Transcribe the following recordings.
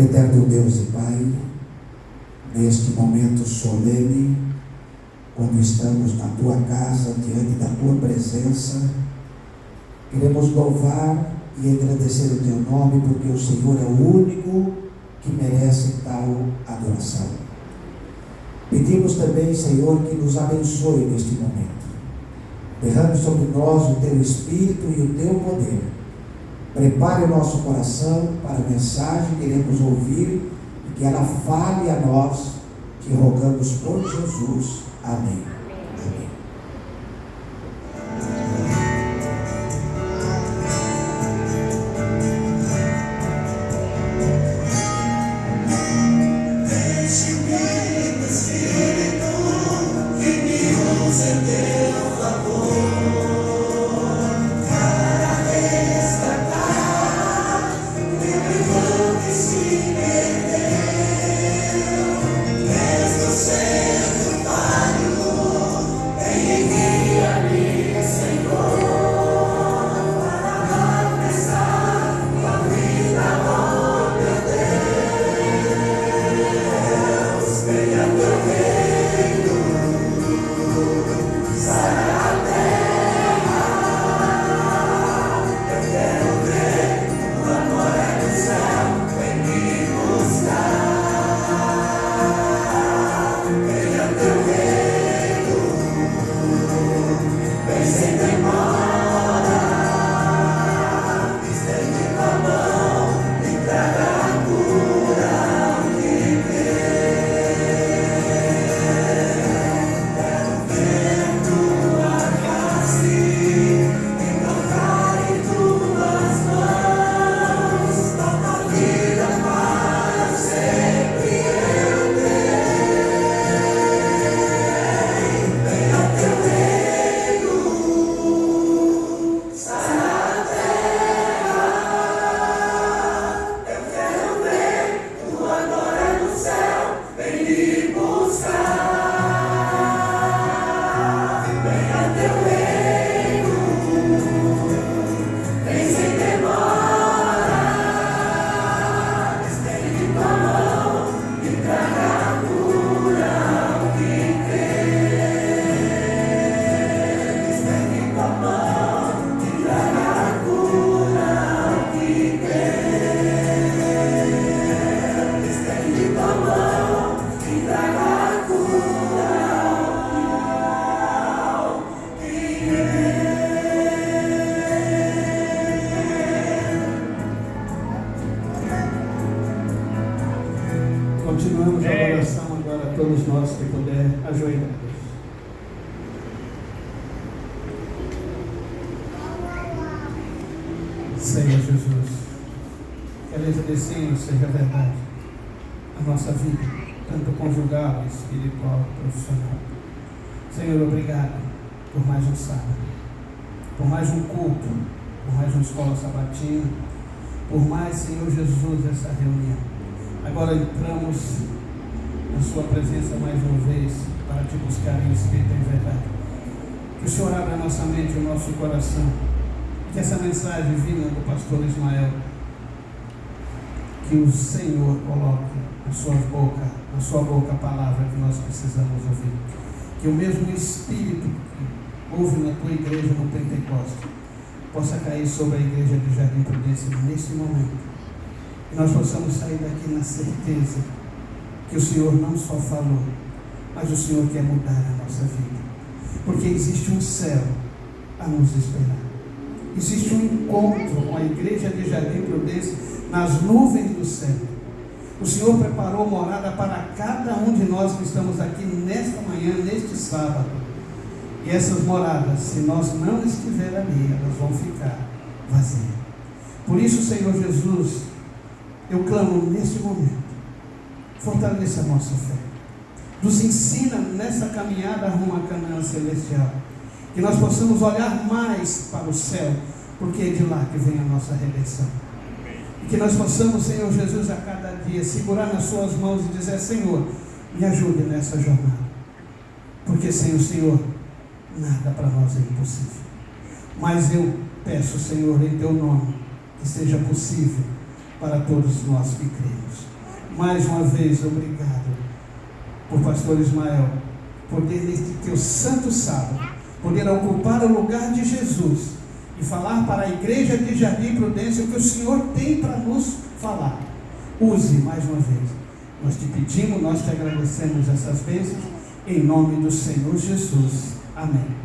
Eterno Deus e Pai, neste momento solene, quando estamos na Tua casa, diante da Tua presença, queremos louvar e agradecer o Teu nome, porque o Senhor é o único que merece tal adoração. Pedimos também, Senhor, que nos abençoe neste momento. Derrame sobre nós o Teu Espírito e o Teu poder. Prepare o nosso coração para a mensagem que queremos ouvir e que ela fale a nós. Te rogamos por Jesus. Amém. Amém. Continuamos a oração agora, todos nós que puder ajoelhar. Senhor Jesus, que a letra desse hino seja verdade na nossa vida, tanto conjugal, espiritual, profissional. Senhor, obrigado por mais um sábado, por mais um culto, por mais uma escola sabatina, por mais, Senhor Jesus, essa reunião. Agora entramos na sua presença mais uma vez para te buscar em espírito e em verdade. Que o Senhor abra a nossa mente e o nosso coração, que essa mensagem vinda do pastor Ismael, que o Senhor coloque na sua boca a palavra que nós precisamos ouvir. Que o mesmo Espírito que houve na tua igreja no Pentecostes possa cair sobre a igreja de Jardim Prudência nesse momento. E nós possamos sair daqui na certeza que o Senhor não só falou, mas o Senhor quer mudar a nossa vida. Porque existe um céu a nos esperar. Existe um encontro com a igreja de Jardim Prudência nas nuvens do céu. O Senhor preparou morada para cada um de nós que estamos aqui nesta manhã, neste sábado. E essas moradas, se nós não estiver ali, elas vão ficar vazias. Por isso, Senhor Jesus, eu clamo neste momento, fortaleça a nossa fé. Nos ensina nessa caminhada rumo à Canaã celestial. Que nós possamos olhar mais para o céu, porque é de lá que vem a nossa redenção. E que nós possamos, Senhor Jesus, a cada dia segurar nas suas mãos e dizer: Senhor, me ajude nessa jornada. Porque sem o Senhor, nada para nós é impossível. Mas eu peço, Senhor, em teu nome, que seja possível para todos nós que cremos. Mais uma vez, obrigado por pastor Ismael poder, neste teu santo sábado, poder ocupar o lugar de Jesus e falar para a igreja de Jardim Prudência o que o Senhor tem para nos falar. Use mais uma vez. Nós te pedimos, nós te agradecemos essas bênçãos, em nome do Senhor Jesus. Amém.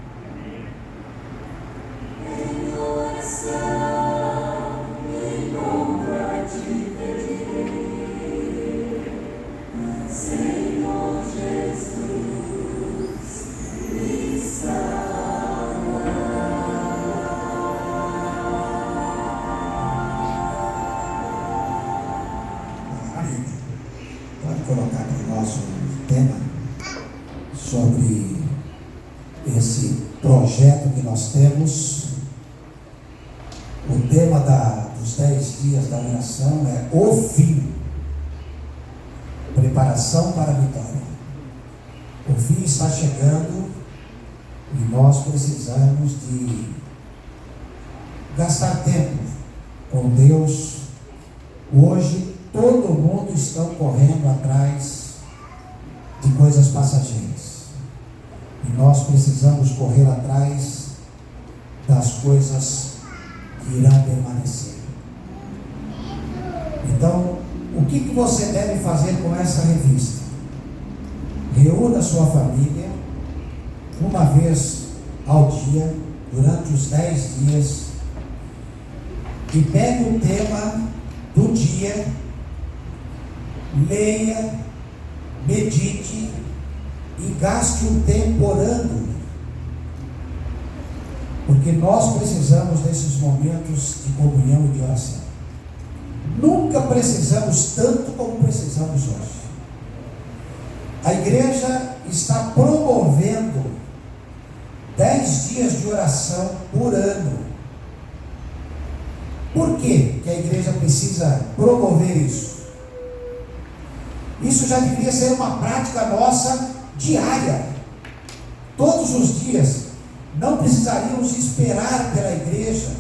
Pode colocar para o nosso tema sobre esse projeto que nós temos. O tema dos 10 dias da oração é o fim, preparação para a vitória. O fim está chegando e nós precisamos de gastar tempo com Deus. Hoje todo mundo está correndo atrás de coisas passageiras. E nós precisamos correr atrás das coisas que irão permanecer. Então, o que você deve fazer com essa revista? Reúna sua família uma vez ao dia, durante os 10 dias, e pegue o tema do dia, leia, medite e gaste um tempo orando, porque nós precisamos desses momentos de comunhão e de oração. Nunca precisamos tanto como precisamos hoje. A igreja está promovendo 10 dias de oração por ano. Por que a igreja precisa promover isso? Isso já deveria ser uma prática nossa diária. Todos os dias. Não precisaríamos esperar pela igreja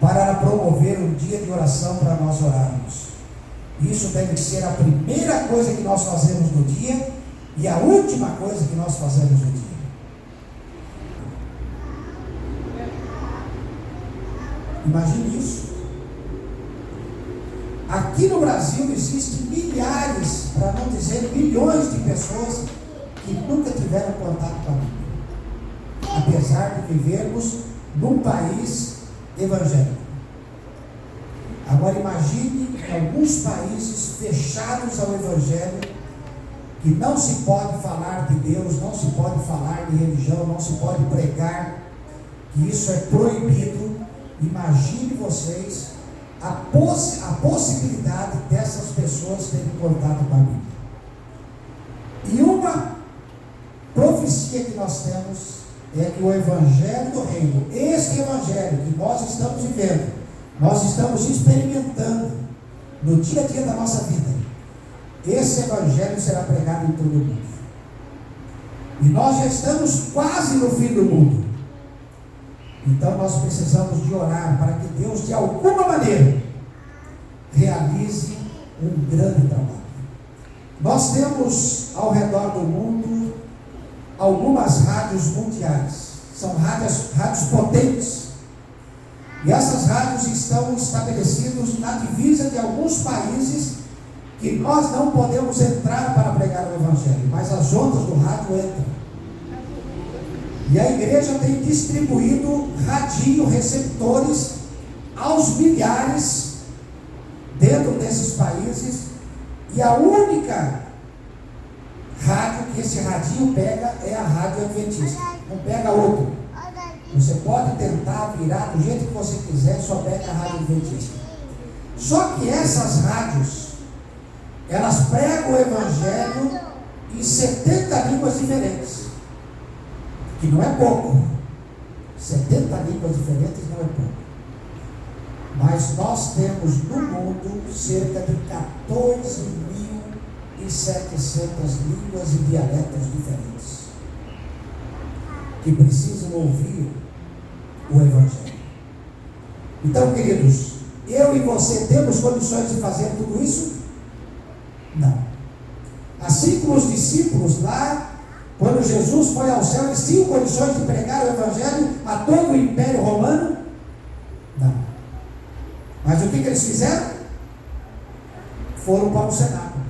para promover um dia de oração para nós orarmos. Isso deve ser a primeira coisa que nós fazemos no dia e a última coisa que nós fazemos no dia. Imagine isso. Aqui no Brasil existem milhares, para não dizer milhões de pessoas que nunca tiveram contato com a Bíblia, apesar de vivermos num país evangélico. Agora imagine alguns países fechados ao Evangelho, que não se pode falar de Deus, não se pode falar de religião, não se pode pregar, que isso é proibido. Imagine vocês a possibilidade dessas pessoas terem contato com a Bíblia. E uma profecia que nós temos é que o Evangelho do Reino, esse Evangelho que nós estamos vivendo, nós estamos experimentando no dia a dia da nossa vida, esse Evangelho será pregado em todo o mundo. E nós já estamos quase no fim do mundo. Então nós precisamos de orar para que Deus, de alguma maneira, realize um grande trabalho. Nós temos ao redor do mundo algumas rádios mundiais. São rádios potentes. E essas rádios estão estabelecidas na divisa de alguns países que nós não podemos entrar para pregar o Evangelho, mas as ondas do rádio entram. E a igreja tem distribuído receptores aos milhares dentro desses países, e a única rádio que esse radinho pega é a rádio adventista, não pega outro. Você pode tentar virar do jeito que você quiser, só pega a rádio adventista. Só que essas rádios, elas pregam o Evangelho em 70 línguas diferentes, que não é pouco. 70 línguas diferentes não é pouco. Mas nós temos no mundo cerca de 14.700 línguas e dialetos diferentes que precisam ouvir o Evangelho. Então, queridos, eu e você temos condições de fazer tudo isso? Não. Assim como os discípulos lá, quando Jesus foi ao céu, eles tinham condições de pregar o Evangelho a todo o Império Romano? Não. Mas o que eles fizeram? Foram para o cenáculo.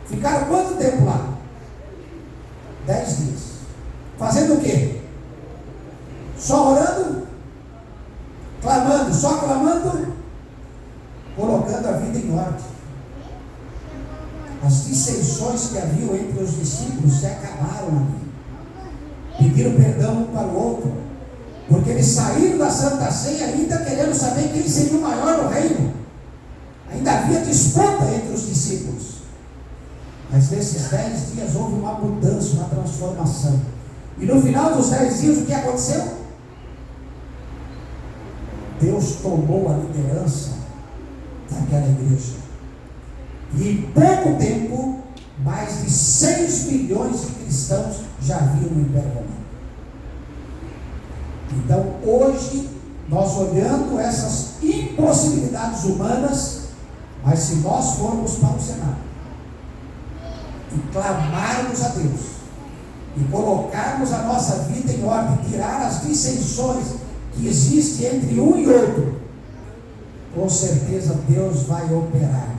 Ficaram quanto tempo lá? 10 dias. Fazendo o quê? Só orando? Clamando, só clamando? Colocando a vida em ordem. As dissensões que haviam entre os discípulos se acabaram ali. Pediram perdão um para o outro, porque eles saíram da Santa Ceia ainda querendo saber quem seria o maior no reino. Ainda havia disputa entre os discípulos. Mas nesses 10 dias houve uma mudança, uma transformação. E no final dos 10 dias, o que aconteceu? Deus tomou a liderança daquela igreja. E em pouco tempo, mais de 6 milhões de cristãos já haviam no Império Romano. Então, hoje, nós olhando essas impossibilidades humanas, mas se nós formos para o Senado e clamarmos a Deus, e colocarmos a nossa vida em ordem, tirar as dissensões que existem entre um e outro, com certeza Deus vai operar.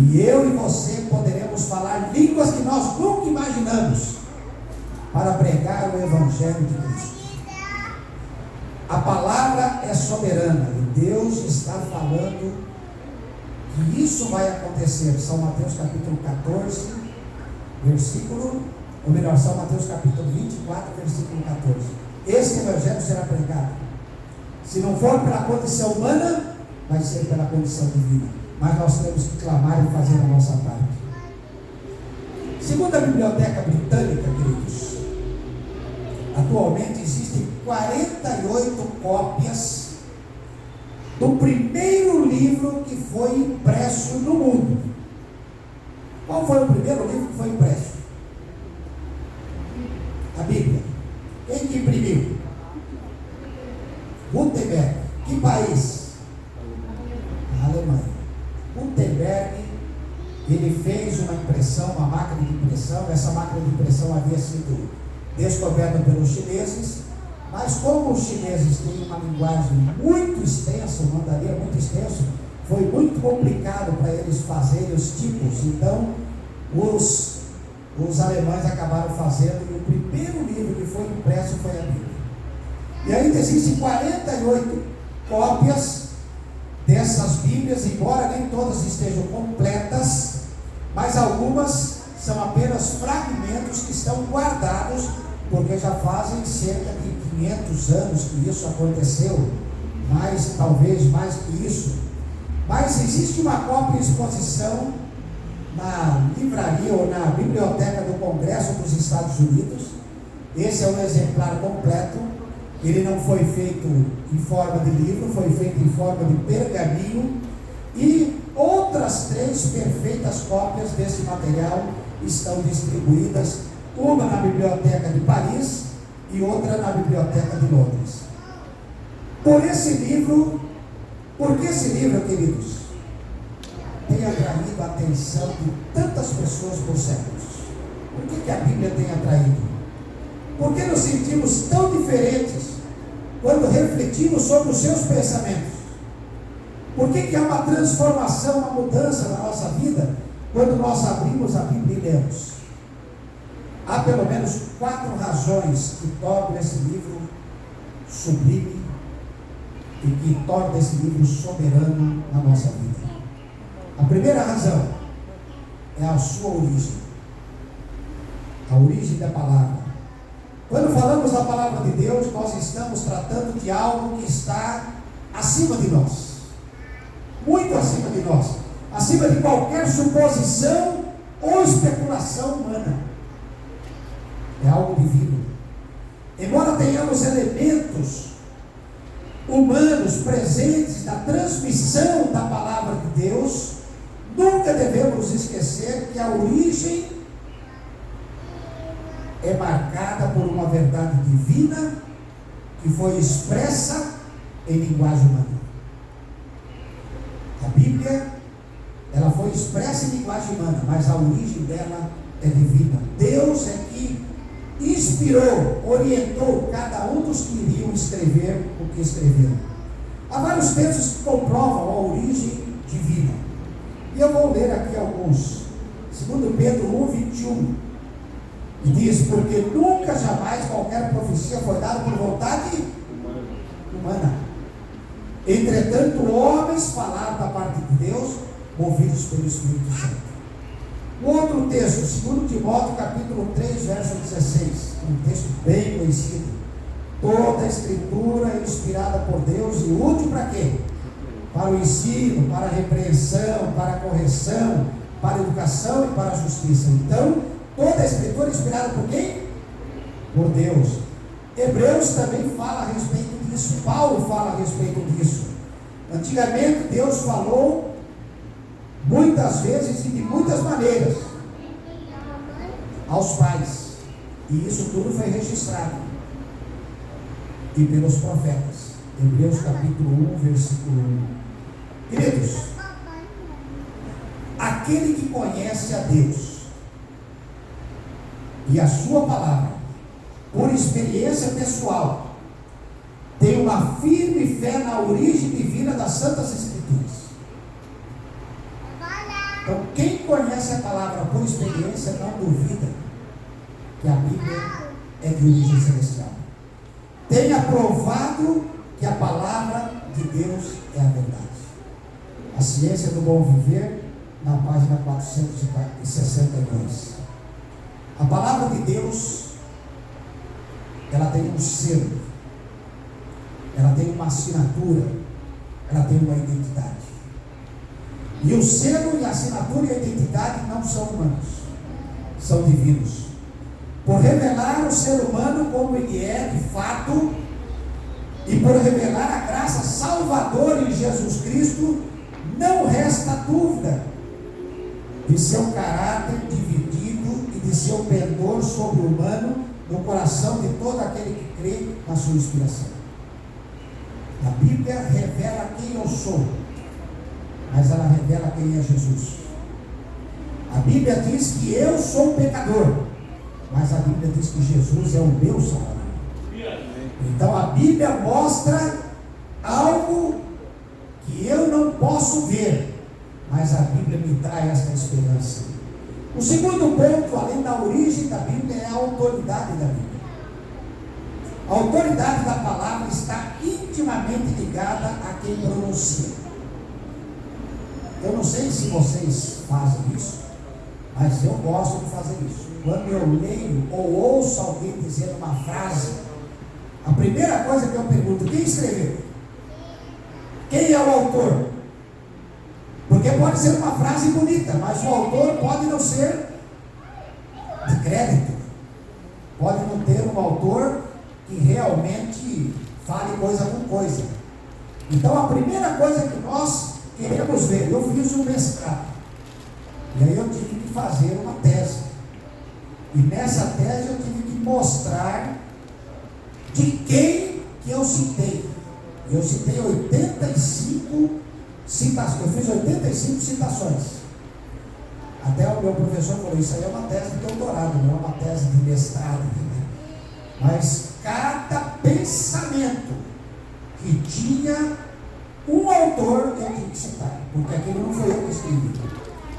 E eu e você poderemos falar línguas que nós nunca imaginamos para pregar o Evangelho de Cristo. A palavra é soberana e Deus está falando que isso vai acontecer. São Mateus capítulo 14, São Mateus capítulo 24, versículo 14. Esse Evangelho será pregado. Se não for pela condição humana, vai ser pela condição divina. Mas nós temos que clamar e fazer a nossa parte. Segundo a Biblioteca Britânica, queridos, atualmente existem 48 cópias do primeiro livro que foi impresso no mundo. Qual foi o primeiro livro que foi impresso? A Bíblia. Quem que imprimiu? Gutenberg. Que país? A Alemanha. Gutenberg, ele fez uma impressão, uma máquina de impressão. Essa máquina de impressão havia sido descoberta pelos chineses, mas como os chineses têm uma linguagem muito extensa, um mandarim muito extenso, foi muito complicado para eles fazerem os tipos. Então os alemães acabaram fazendo, e o primeiro livro que foi impresso foi a Bíblia. E ainda existem 48 cópias dessas Bíblias, embora nem todas estejam completas, mas algumas são apenas fragmentos que estão guardados, porque já fazem cerca de 500 anos que isso aconteceu mas talvez mais que isso. Mas existe uma cópia em exposição na livraria ou na biblioteca do Congresso dos Estados Unidos. Esse é um exemplar completo. Ele não foi feito em forma de livro, foi feito em forma de pergaminho, e outras 3 perfeitas cópias desse material estão distribuídas, uma na biblioteca de Paris e outra na biblioteca de Londres. Por que esse livro, queridos, tem atraído a atenção de tantas pessoas por séculos? Por que a Bíblia tem atraído? Porque nos sentimos tão diferentes quando refletimos sobre os seus pensamentos? Por que há uma transformação, uma mudança na nossa vida quando nós abrimos a Bíblia e lemos? Há pelo menos 4 razões que tornam esse livro sublime e que tornam esse livro soberano na nossa vida. A primeira razão é a sua origem, a origem da palavra. Quando falamos da palavra de Deus, nós estamos tratando de algo que está acima de nós, muito acima de nós, acima de qualquer suposição ou especulação humana. É algo divino. Embora tenhamos elementos humanos presentes na transmissão da palavra de Deus, nunca devemos esquecer que a origem é marcada por uma verdade divina que foi expressa em linguagem humana. A Bíblia, ela foi expressa em linguagem humana, mas a origem dela é divina. Deus é que inspirou, orientou cada um dos que iriam escrever o que escreveram. Há vários textos que comprovam a origem divina, e eu vou ler aqui alguns. 2 Pedro 1:21, e diz: porque nunca jamais qualquer profecia foi dada por vontade humana. Entretanto, homens falaram da parte de Deus, movidos pelo Espírito Santo. O outro texto, 2 Timóteo capítulo 3, verso 16, um texto bem conhecido. Toda a escritura é inspirada por Deus e útil para quê? Para o ensino, para a repreensão, para a correção, para a educação e para a justiça. Então, toda a escritura é inspirada por quem? Por Deus. Hebreus também fala a respeito disso, Paulo fala a respeito disso. Antigamente Deus falou muitas vezes e de muitas maneiras aos pais, e isso tudo foi registrado, e pelos profetas. Hebreus capítulo 1, versículo 1. Queridos, aquele que conhece a Deus e a sua palavra por experiência pessoal tem uma firme fé na origem divina das Santas Escrituras. Então, quem conhece a palavra por experiência não duvida que a Bíblia é de origem celestial. Tem aprovado que a palavra de Deus é a verdade. A Ciência do Bom Viver, na página 462. A palavra de Deus, ela tem um selo, ela tem uma assinatura, ela tem uma identidade. E o selo e a assinatura e a identidade não são humanos, são divinos. Por revelar o ser humano como ele é de fato, e por revelar a graça salvadora em Jesus Cristo, não resta dúvida de seu caráter dividido e de seu pendor sobre-humano no coração de todo aquele que crê na sua inspiração. A Bíblia revela quem eu sou, mas ela revela quem é Jesus. A Bíblia diz que eu sou um pecador, mas a Bíblia diz que Jesus é o meu Salvador. Então a Bíblia mostra algo que eu não posso ver, mas a Bíblia me traz esta esperança. O segundo ponto, além da origem da Bíblia, é a autoridade da Bíblia. A autoridade da palavra está intimamente ligada a quem pronuncia. Eu não sei se vocês fazem isso, mas eu gosto de fazer isso. Quando eu leio ou ouço alguém dizendo uma frase, a primeira coisa que eu pergunto: quem escreveu? Quem é o autor? Porque pode ser uma frase bonita, mas o autor pode não ser de crédito. Pode não ter um autor que realmente fale coisa com coisa. Então a primeira coisa que nós queremos ver, eu fiz um mestrado, e aí eu tive que fazer uma tese. E nessa tese eu tive que mostrar de quem que eu citei. Eu citei 85 citações, eu fiz 85 citações. Até o meu professor falou, isso aí é uma tese de doutorado, não é uma tese de mestrado. Né? Mas cada pensamento que tinha um autor, eu tinha que citar. Porque aquilo não foi eu que escrevi.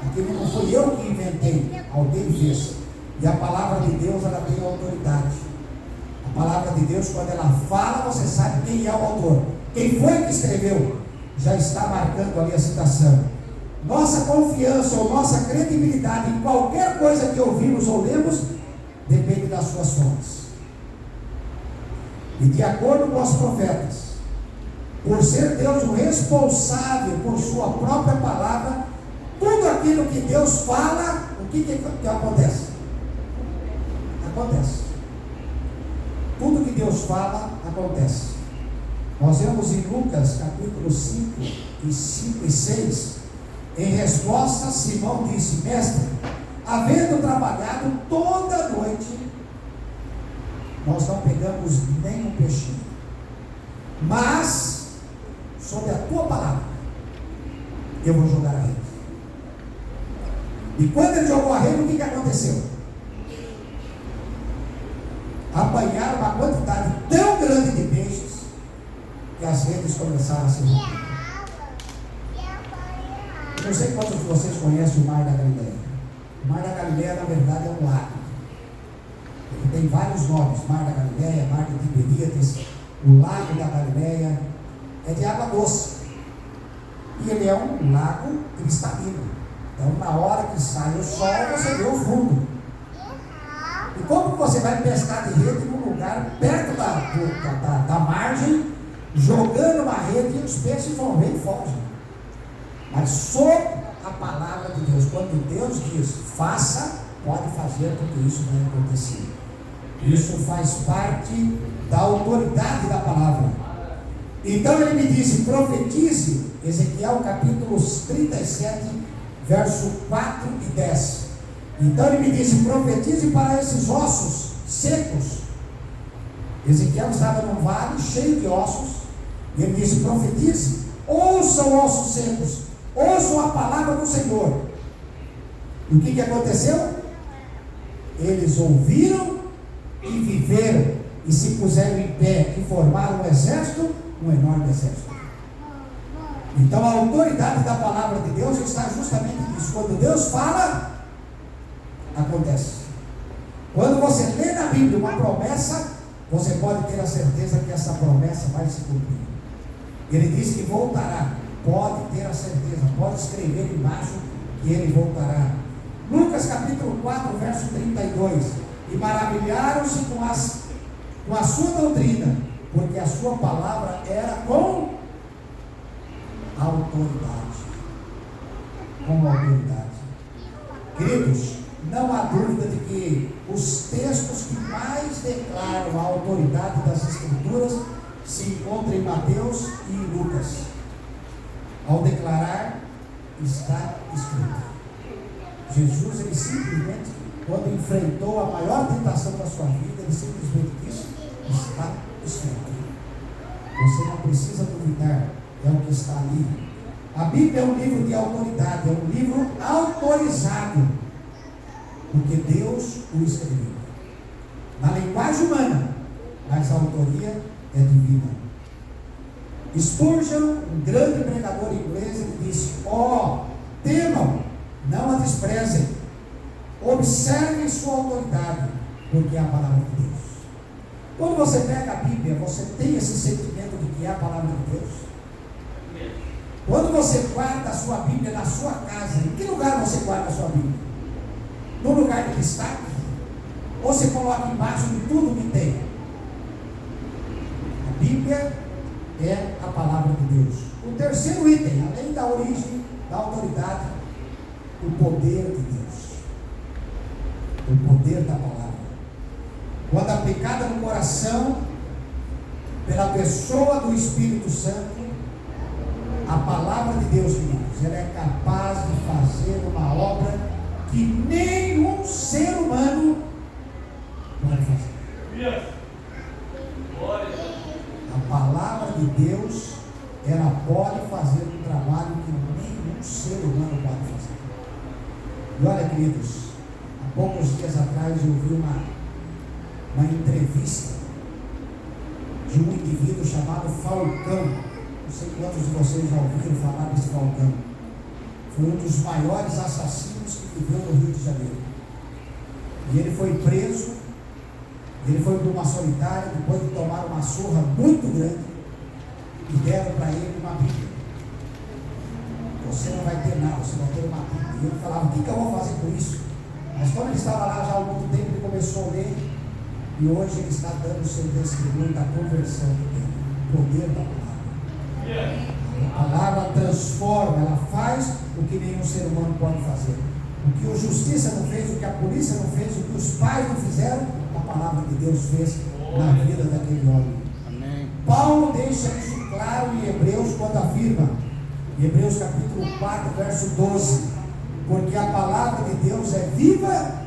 Aquilo não foi eu que inventei. Alguém fez. E a palavra de Deus, ela tem autoridade. A palavra de Deus, quando ela fala, você sabe quem é o autor. Quem foi que escreveu? Já está marcando ali a citação. Nossa confiança ou nossa credibilidade em qualquer coisa que ouvimos ou lemos depende das suas fontes. E de acordo com os profetas, por ser Deus o responsável por sua própria palavra, tudo aquilo que Deus fala, o que acontece? Acontece. Tudo que Deus fala, acontece. Nós vemos em Lucas capítulo 5 e 6, em resposta, Simão disse: Mestre, havendo trabalhado toda a noite, nós não pegamos nem um peixinho, mas sobre a tua palavra eu vou jogar a rede. E quando ele jogou a rede, o que aconteceu? Apanharam uma quantidade tão grande de peixes que as redes começaram a se romper. Eu não sei quantos de vocês conhecem o Mar da Galileia. O Mar da Galileia, na verdade, é um lago. Ele tem vários nomes: Mar da Galileia, Mar de Tiberíades, o Lago da Galileia. É de água doce. E ele é um lago cristalino. Então, na hora que sai o sol, você vê o fundo. E como você vai pescar de rede num lugar perto da margem, jogando uma rede, e os peixes vão ver e fogem. Mas sob a palavra de Deus, quando Deus diz faça, pode fazer, porque isso vai acontecer. Isso faz parte da autoridade da palavra. Então ele me disse: profetize, Ezequiel capítulo 37, verso 4 e 10. Então ele me disse: profetize para esses ossos secos. Ezequiel estava num vale cheio de ossos, e ele disse: profetize, ouçam ossos secos, ouçam a palavra do Senhor. E o que aconteceu? Eles ouviram e viveram, e se puseram em pé e formaram um exército, um enorme exército. Então a autoridade da palavra de Deus está justamente nisso. Quando Deus fala, acontece. Quando você lê na Bíblia uma promessa, você pode ter a certeza que essa promessa vai se cumprir. Ele diz que voltará. Pode ter a certeza, pode escrever embaixo que ele voltará. Lucas capítulo 4, verso 32. E maravilharam-se com a sua doutrina, porque a sua palavra era com autoridade. Com autoridade. Queridos, não há dúvida de que os textos que mais declaram a autoridade das Escrituras se encontram em Mateus e em Lucas. Ao declarar, está escrito. Jesus, ele simplesmente, quando enfrentou a maior tentação da sua vida, ele simplesmente disse: está escrito. Você não precisa duvidar, é o que está ali. A Bíblia é um livro de autoridade, é um livro autorizado, porque Deus o escreveu. Na linguagem humana, mas a autoria é divina. Spurgeon, um grande pregador inglês, ele disse: temam, não a desprezem, observem sua autoridade, porque é a palavra de Deus. Quando você pega a Bíblia, você tem esse sentimento de que é a palavra de Deus? Quando você guarda a sua Bíblia na sua casa, em que lugar você guarda a sua Bíblia? No lugar de destaque? Ou você coloca embaixo de tudo que tem? A Bíblia é a palavra de Deus. O terceiro item, além da origem, da autoridade, o poder de Deus. O poder da palavra. Quando aplicada no coração, pela pessoa do Espírito Santo, a palavra de Deus, queridos, ela é capaz de fazer uma obra que nenhum ser humano pode fazer. A palavra de Deus, ela pode fazer um trabalho que nenhum ser humano pode fazer. E olha, queridos, há poucos dias atrás eu vi uma entrevista de um indivíduo chamado Falcão. Não sei quantos de vocês já ouviram falar desse Falcão. Foi um dos maiores assassinos que viveu no Rio de Janeiro. E ele foi preso, ele foi para uma solitária, depois de tomar uma surra muito grande, e deram para ele uma Bíblia. Você não vai ter nada, você vai ter uma Bíblia. E ele falava, o que eu vou fazer com isso? Mas quando ele estava lá já há algum tempo, ele começou a ler, e hoje ele está dando o seu testemunho da conversão dele, o poder da palavra. A palavra transforma, ela faz o que nenhum ser humano pode fazer. O que a justiça não fez, o que a polícia não fez, o que os pais não fizeram, a palavra de Deus fez na vida daquele homem. Amém. Paulo deixa isso claro em Hebreus quando afirma, em Hebreus capítulo 4, verso 12, porque a palavra de Deus é viva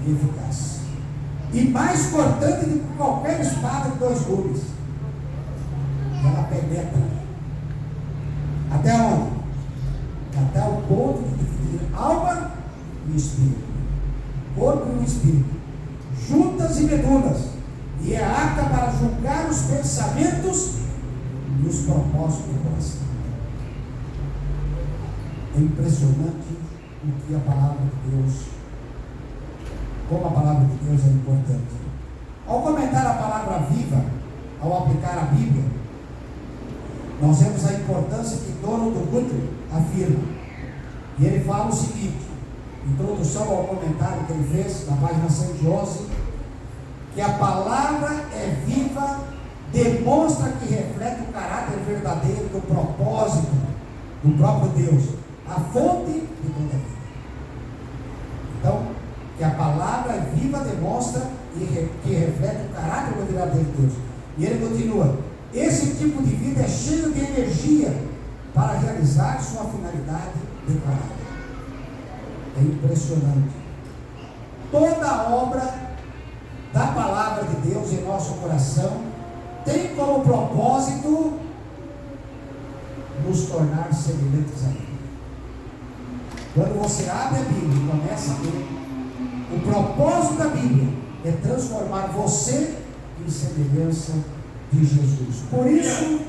e eficaz, e mais cortante do que qualquer espada de 2 gumes. Ela penetra até onde? Até o ponto de dividir alma e espírito, corpo e espírito, juntas e medulas, e é apta para julgar os pensamentos e os propósitos do coração. É impressionante o que a palavra de Deus, como a palavra de Deus é importante. Ao comentar a palavra viva, ao aplicar a Bíblia, nós vemos a importância que Donald Guthrie afirma. E ele fala o seguinte, introdução ao comentário que ele fez na página 111, que a palavra é viva, demonstra que reflete o caráter verdadeiro do propósito do próprio Deus, a fonte de toda a vida. Então, que a palavra é viva, demonstra que reflete o caráter verdadeiro de Deus. E ele continua, esse tipo de vida é cheio de energia para realizar sua finalidade declarada. É impressionante. Toda a obra da palavra de Deus em nosso coração tem como propósito nos tornar semelhantes a Ele. Quando você abre a Bíblia e começa a ler, o propósito da Bíblia é transformar você em semelhança de Jesus. Por isso,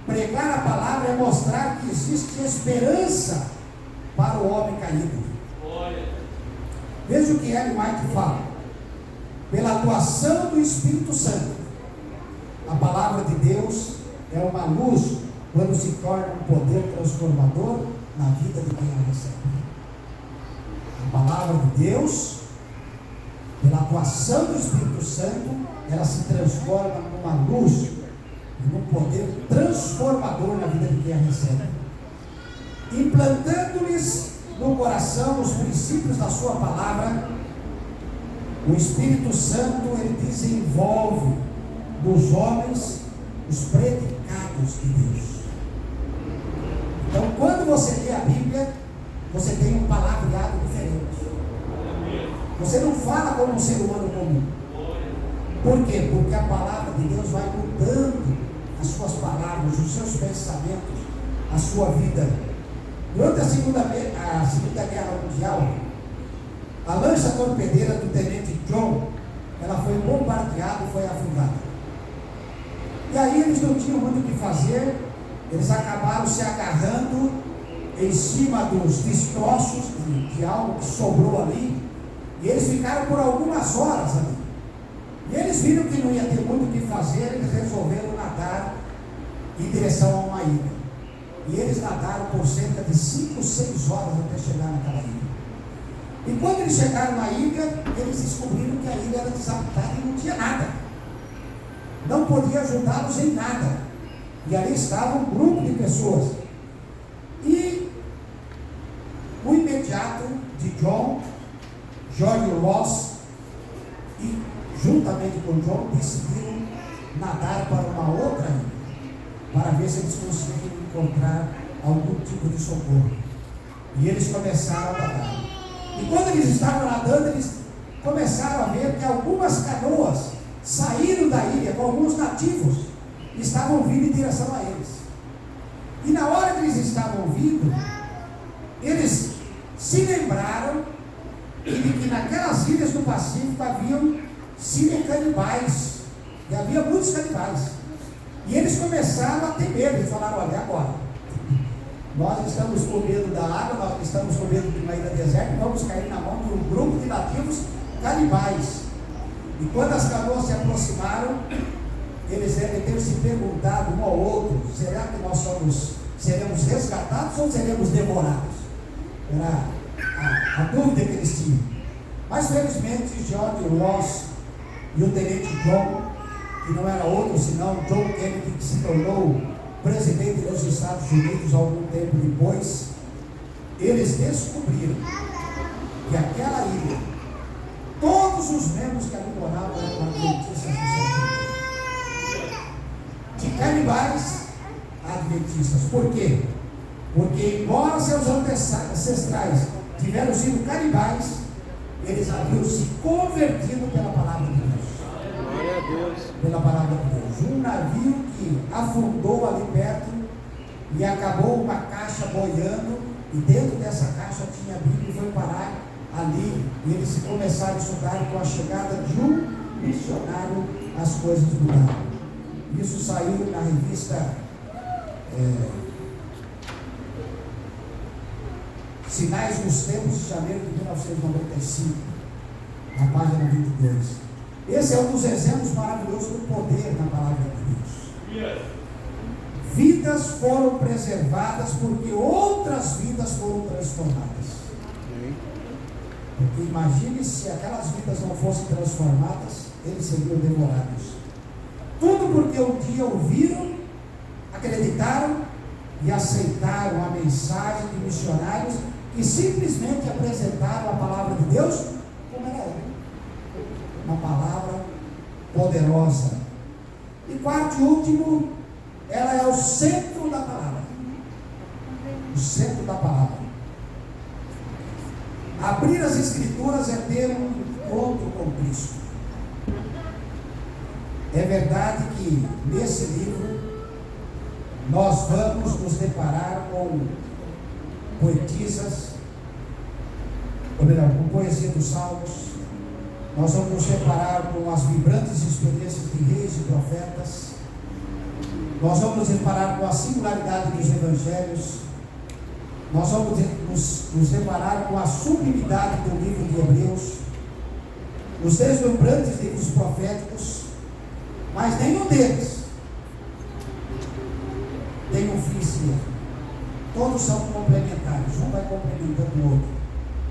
pregar a palavra é mostrar que existe esperança para o homem caído. Veja o que Ellen White fala. Pela atuação do Espírito Santo, a palavra de Deus é uma luz quando se torna um poder transformador na vida de quem a recebe. A palavra de Deus, pela atuação do Espírito Santo, ela se transforma numa luz, num poder transformador na vida de quem a recebe, implantando-lhes no coração os princípios da sua palavra. O Espírito Santo, ele desenvolve nos homens os predicados de Deus. Então, quando você lê a Bíblia, você tem um palavreado diferente. Você não fala como um ser humano comum. Por quê? Porque a palavra de Deus vai mudando as suas palavras, os seus pensamentos, a sua vida. Durante a Segunda Guerra Mundial, a lancha torpedeira do tenente John, ela foi bombardeada e foi afundada. E aí eles não tinham muito o que fazer, eles acabaram se agarrando em cima dos destroços de algo que sobrou ali, e eles ficaram por algumas horas ali. E eles viram que não ia ter muito o que fazer, eles resolveram nadar em direção a uma ilha. E eles nadaram por cerca de 5, 6 horas até chegar naquela ilha. E quando eles chegaram na ilha, eles descobriram que a ilha era desabitada e não tinha nada. Não podia ajudá-los em nada. E ali estava um grupo de pessoas. E o imediato de John, George Ross, e juntamente com John, decidiram nadar para uma outra ilha, para ver se eles conseguiam encontrar algum tipo de socorro. E eles começaram a nadar. E quando eles estavam nadando, eles começaram a ver que algumas canoas saíram da ilha com alguns nativos e estavam vindo em direção a eles. E na hora que eles estavam vindo, eles se lembraram de que naquelas ilhas do Pacífico haviam canibais, e havia muitos canibais. E eles começaram a ter medo. Eles falaram: olha, agora nós estamos com medo da água, nós estamos com medo de uma ilha deserta, vamos cair na mão de um grupo de nativos canibais. E quando as canoas se aproximaram, eles devem ter se perguntado um ao outro: será que nós seremos resgatados ou seremos devorados? Era a dúvida que eles tinham. Mas felizmente George Ross e o tenente John, que não era outro senão John Kennedy, que se tornou presidente dos Estados Unidos algum tempo depois, eles descobriram que aquela ilha, todos os membros que ali moravam eram adventistas do sétimo dia. De canibais a adventistas. Por quê? Porque embora seus ancestrais tiveram sido canibais, eles haviam se convertido pela palavra de Deus. Glória a Deus. Pela palavra de Deus. Um navio que afundou ali perto e acabou uma caixa boiando, e dentro dessa caixa tinha a Bíblia, e foi parar ali, e eles começaram a estudar, e com a chegada de um missionário as coisas mudaram. Isso saiu na revista Sinais dos Tempos, de janeiro de 1995, na página 22. Esse é um dos exemplos maravilhosos do poder na palavra de Deus. Vidas foram preservadas porque outras vidas foram transformadas. Porque imagine se aquelas vidas não fossem transformadas, eles seriam devorados. Tudo porque um dia ouviram, acreditaram e aceitaram a mensagem de missionários que simplesmente apresentaram a palavra de Deus como ela é. Uma palavra poderosa. E quarto e último, ela é o centro da palavra. O centro da palavra. Abrir as Escrituras é ter um encontro com Cristo. É verdade que nesse livro nós vamos nos deparar com poetisas, com poesia dos Salmos. Nós vamos nos deparar com as vibrantes experiências de reis e profetas. Nós vamos nos deparar com a singularidade dos evangelhos. Nós vamos nos deparar com a sublimidade do livro de Hebreus, os deslumbrantes livros proféticos, mas nenhum deles tem um fim em si. Todos são complementares, um vai complementando o outro,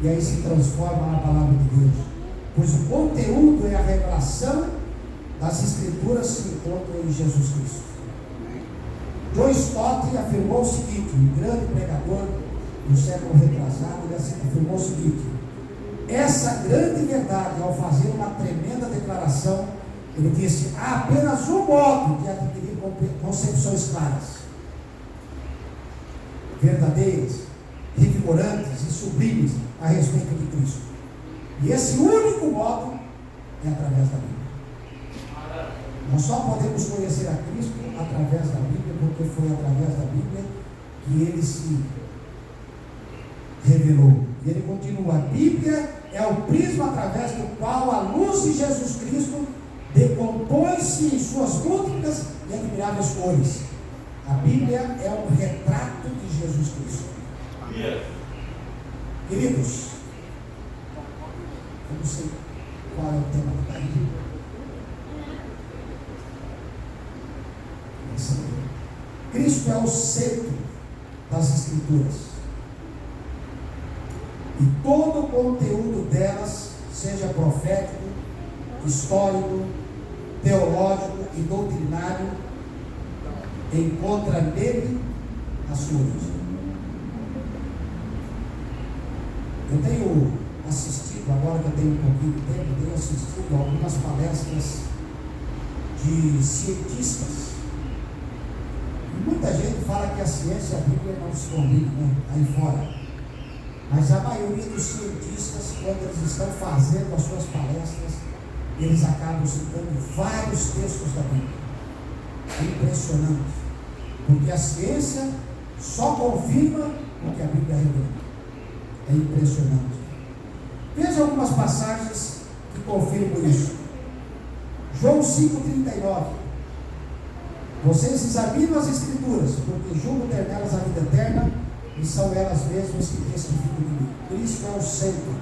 e aí se transforma na palavra de Deus, pois o conteúdo é a revelação das Escrituras que se encontram em Jesus Cristo. John Stott afirmou o seguinte, um grande pregador do século retrasado, ele afirmou o seguinte: essa grande verdade, ao fazer uma tremenda declaração, ele disse: há apenas um modo de adquirir concepções claras, verdadeiras, revigorantes e sublimes a respeito de Cristo. E esse único modo é através da Bíblia. Nós só podemos conhecer a Cristo através da Bíblia, porque foi através da Bíblia que ele se revelou. E ele continua: a Bíblia é o prisma através do qual a luz de Jesus Cristo decompõe-se em suas múltiplas e admiráveis cores. A Bíblia é um retrato de Jesus Cristo. Queridos, eu não sei qual é o tema da Bíblia. Cristo é o centro das Escrituras, e todo o conteúdo delas, seja profético, histórico, teológico e doutrinário, encontra nele a sua origem. Eu tenho assistido, agora que eu tenho um pouquinho de tempo, tenho assistido a algumas palestras de cientistas. E muita gente fala que a ciência e a Bíblia não se combinam, né? Aí fora. Mas a maioria dos cientistas, quando eles estão fazendo as suas palestras, eles acabam citando vários textos da Bíblia. É impressionante, porque a ciência só confirma o que a Bíblia revela. É impressionante. Veja algumas passagens que confirmam isso. João 5,39. Vocês examinam as Escrituras, porque julgam ter nelas a vida eterna, e são elas mesmas que testificam de mim. Cristo é o centro.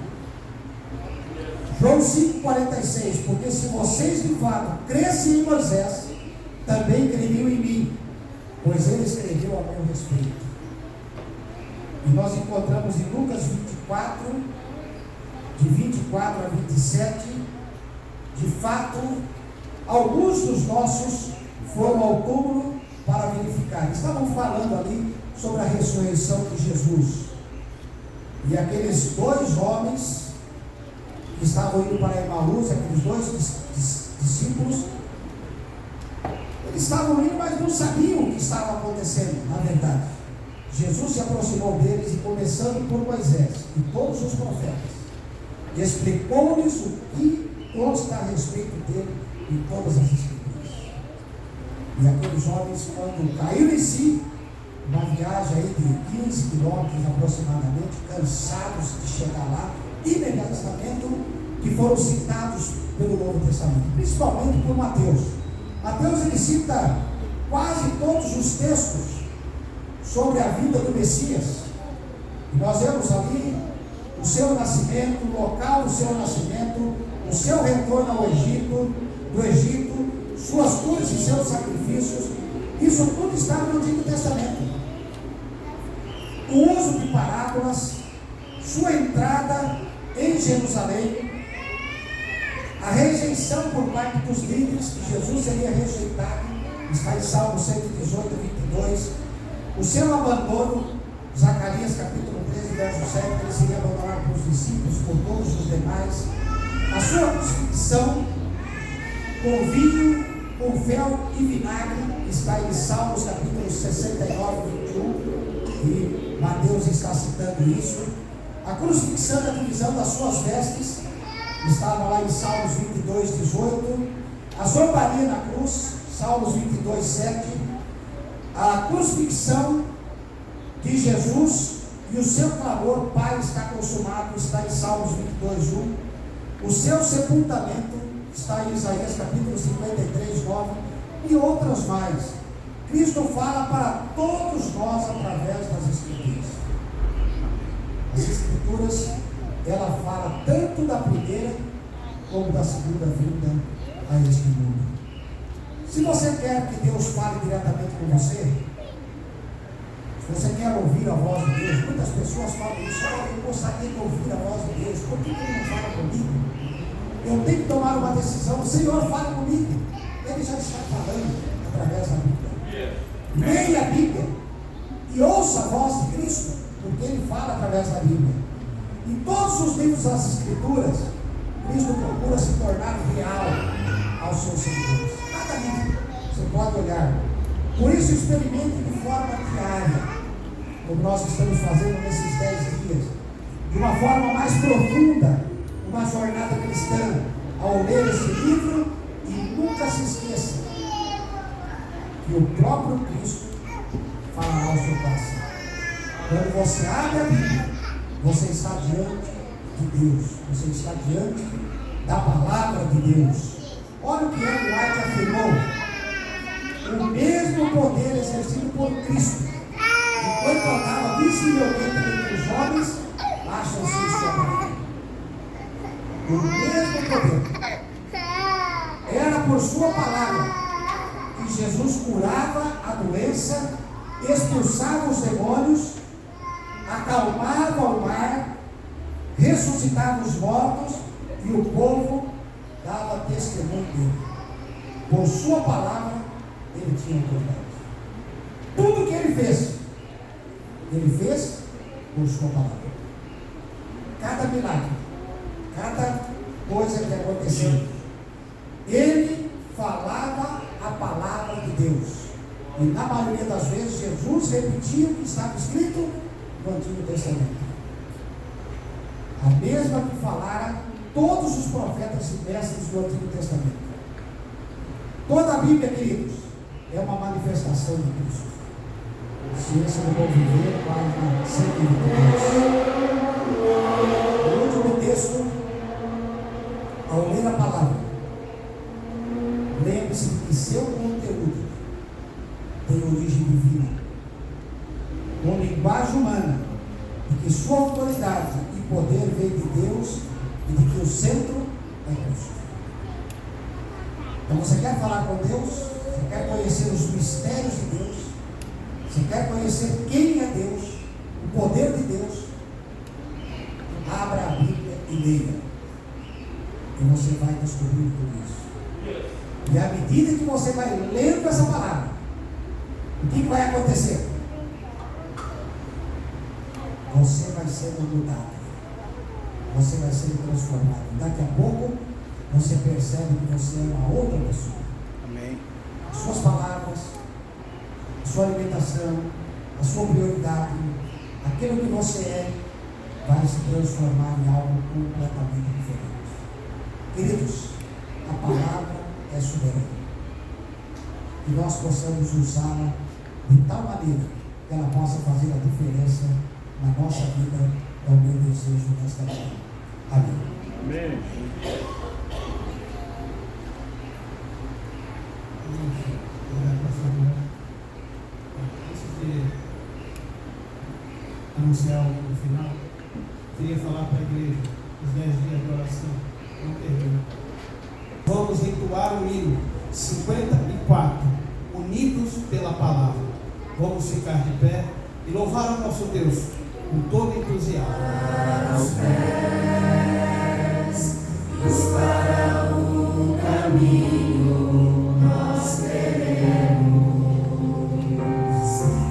João 5,46. Porque se vocês de fato crescem em Moisés, também creriam em mim, pois ele escreveu a meu respeito. E nós encontramos em Lucas 24, de 24 a 27, de fato, alguns dos nossos foram ao túmulo para verificar. Estavam falando ali sobre a ressurreição de Jesus. E aqueles dois homens que estavam indo para Emaús, aqueles dois discípulos, eles estavam indo, mas não sabiam o que estava acontecendo, na verdade. Jesus se aproximou deles e, começando por Moisés e todos os profetas, explicou-lhes o que consta a respeito dele em todas as Escrituras. E aqueles homens, quando caíram em si, uma viagem aí de 15 quilômetros aproximadamente, cansados de chegar lá, imediatamente, que foram citados pelo Novo Testamento, principalmente por Mateus. Mateus, ele cita quase todos os textos sobre a vida do Messias. E nós vemos ali o seu nascimento, o local do seu nascimento, o seu retorno ao Egito, do Egito, suas curas e seus sacrifícios. Isso tudo está no Antigo Testamento. O uso de parábolas, sua entrada em Jerusalém, a rejeição por parte dos líderes, que Jesus seria rejeitado, está em Salmo 118, 22. O seu abandono, Zacarias capítulo 13, verso 7, ele seria abandonado pelos discípulos, por todos os demais. A sua crucifixão, com vinho, com fel e vinagre, está em Salmos capítulo 69, 21, e Mateus está citando isso. A crucifixão e a divisão das suas vestes, estava lá em Salmos 22, 18. A zombaria na cruz, Salmos 22, 7. A crucifixão de Jesus e o seu clamor, Pai, está consumado, está em Salmos 22, 1. O seu sepultamento está em Isaías capítulo 53, 9. E outras mais. Cristo fala para todos nós através das Escrituras. As Escrituras, ela fala tanto da primeira como da segunda vinda a este mundo. Se você quer que Deus fale diretamente com você, se você quer ouvir a voz de Deus, muitas pessoas falam isso: eu gostaria de ouvir a voz de Deus, por que Ele não fala comigo? Eu tenho que tomar uma decisão, o Senhor fala comigo. Ele já está falando através da Bíblia. Leia a Bíblia e ouça a voz de Cristo, porque Ele fala através da Bíblia. Em todos os livros das Escrituras, Cristo procura se tornar real aos seus seguidores. Cada livro você pode olhar. Por isso, experimente de forma diária, como nós estamos fazendo nesses 10 dias, de uma forma mais profunda, uma jornada cristã, ao ler esse livro. E nunca se esqueça que o próprio Cristo falará ao seu coração. Quando você abre a Bíblia, você está diante de Deus, você está diante da palavra de Deus. Olha o que Ellen White afirmou: o mesmo poder exercido por Cristo, enquanto andava visivelmente entre os homens, acham-se em sua palavra. O mesmo poder era por sua palavra que Jesus curava a doença, expulsava os demônios, acalmava o mar, ressuscitava os mortos, e o povo dava testemunho dele. Por sua palavra, ele tinha autoridade. Tudo que ele fez por sua palavra. Cada milagre, cada coisa que aconteceu, ele falava a palavra de Deus. E na maioria das vezes Jesus repetia o que estava escrito no Antigo Testamento. A mesma que falaram todos os profetas e mestres do Antigo Testamento. Toda a Bíblia, queridos, é uma manifestação de Cristo. Se esse não for viver, vai na sangue de Deus. O último texto, ao ler a palavra, lembre-se que seu conteúdo tem origem divina, com linguagem humana, de que sua autoridade e poder vem de Deus e de que o centro é Cristo. Então você quer falar com Deus? Você quer conhecer os mistérios de Deus? Você quer conhecer quem é Deus? O poder de Deus? Abra a Bíblia e leia. E você vai descobrir tudo isso. E à medida que você vai lendo essa palavra, o que vai acontecer? Você vai sendo mudado. Você vai sendo transformado. Daqui a pouco, você percebe que você é uma outra pessoa. Amém. As suas palavras, a sua alimentação, a sua prioridade, aquilo que você é, vai se transformar em algo completamente diferente. Queridos, a palavra é soberana. Que nós possamos usá-la de tal maneira que ela possa fazer a diferença na nossa vida. É o meu desejo nesta manhã. Amém. Amém. Antes de anunciar o final, queria falar para a igreja os 10 dias de oração. Não termina. Vamos entoar o hino 54, unidos pela palavra. Vamos ficar de pé e louvar o nosso Deus com todo entusiasmo. Aos pés, para o caminho nós queremos,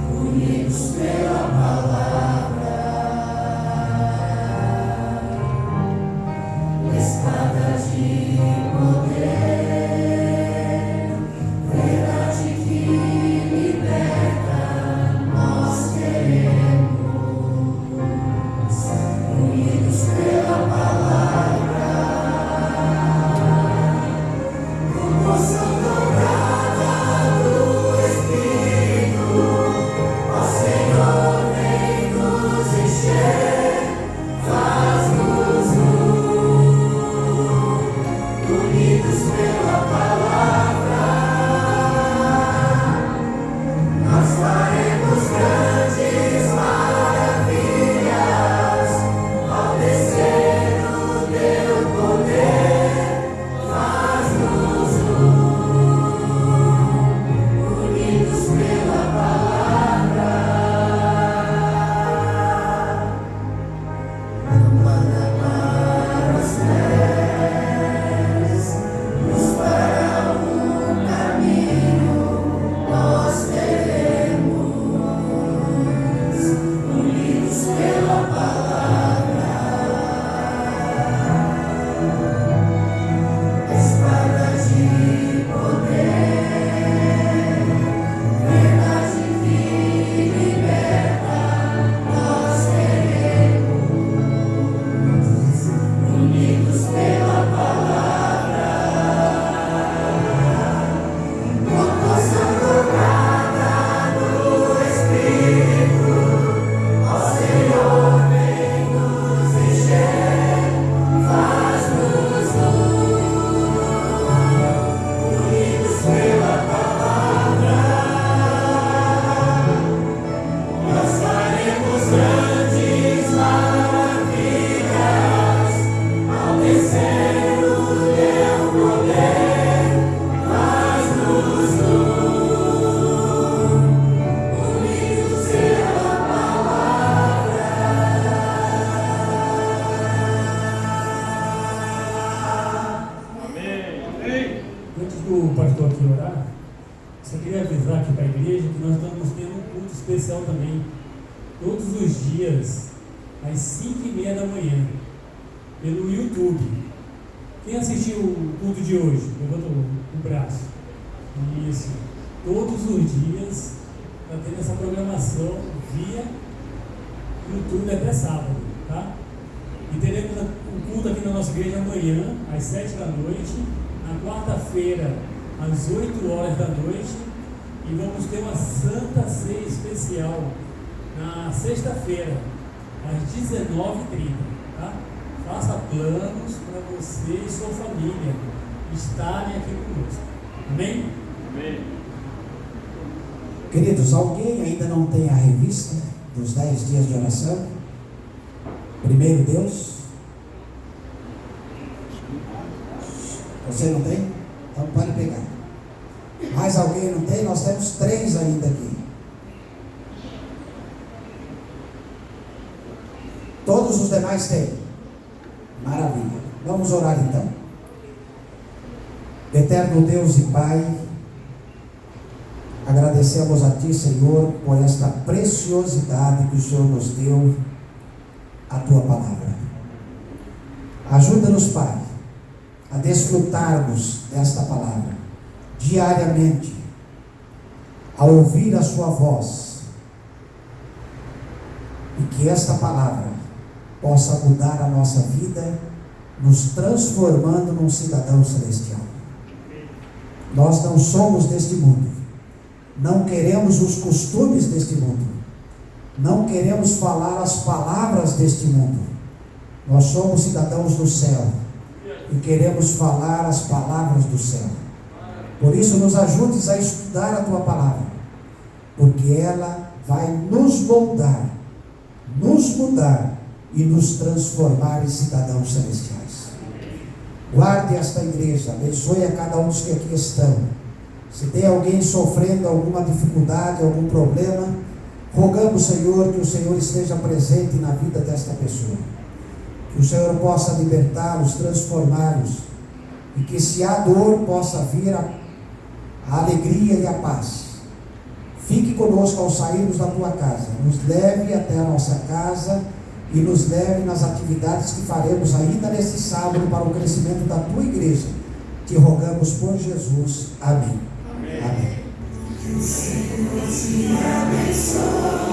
unidos pela palavra, espada de poder, verdade que liberta, nós queremos, unidos pela especial também, todos os dias, às 5h30 da manhã, pelo YouTube. Quem assistiu o culto de hoje? Levanta o braço. Isso. Todos os dias está tendo essa programação via YouTube até sábado, tá? E teremos o culto aqui na nossa igreja amanhã, às 7 da noite, na quarta-feira, às 8 horas da noite, e vamos ter uma Santa Ceia especial na sexta-feira, às 19h30, tá? Faça planos para você e sua família estarem aqui conosco. Amém? Amém. Queridos, alguém ainda não tem a revista dos 10 dias de oração? Primeiro Deus? Você não tem? Então pode pegar. Mais alguém não tem? Nós temos 3 ainda aqui. Todos os demais têm. Maravilha. Vamos orar então. Eterno Deus e Pai, agradecemos a Ti, Senhor, por esta preciosidade que o Senhor nos deu, a Tua palavra. Ajuda-nos, Pai, a desfrutarmos desta palavra diariamente, a ouvir a Sua voz, e que esta palavra possa mudar a nossa vida, nos transformando num cidadão celestial. Nós não somos deste mundo, não queremos os costumes deste mundo, não queremos falar as palavras deste mundo. Nós somos cidadãos do céu e queremos falar as palavras do céu. Por isso nos ajudes a estudar a Tua palavra, porque ela vai nos moldar, nos mudar e nos transformar em cidadãos celestiais. Guarde esta igreja, abençoe a cada um dos que aqui estão. Se tem alguém sofrendo alguma dificuldade, algum problema, rogamos, Senhor, que o Senhor esteja presente na vida desta pessoa, que o Senhor possa libertá-los, transformá-los, e que se há dor possa vir a alegria e a paz. Fique conosco ao sairmos da Tua casa, nos leve até a nossa casa e nos leve nas atividades que faremos ainda neste sábado para o crescimento da Tua igreja. Te rogamos por Jesus. Amém. Amém. Que o Senhor te abençoe.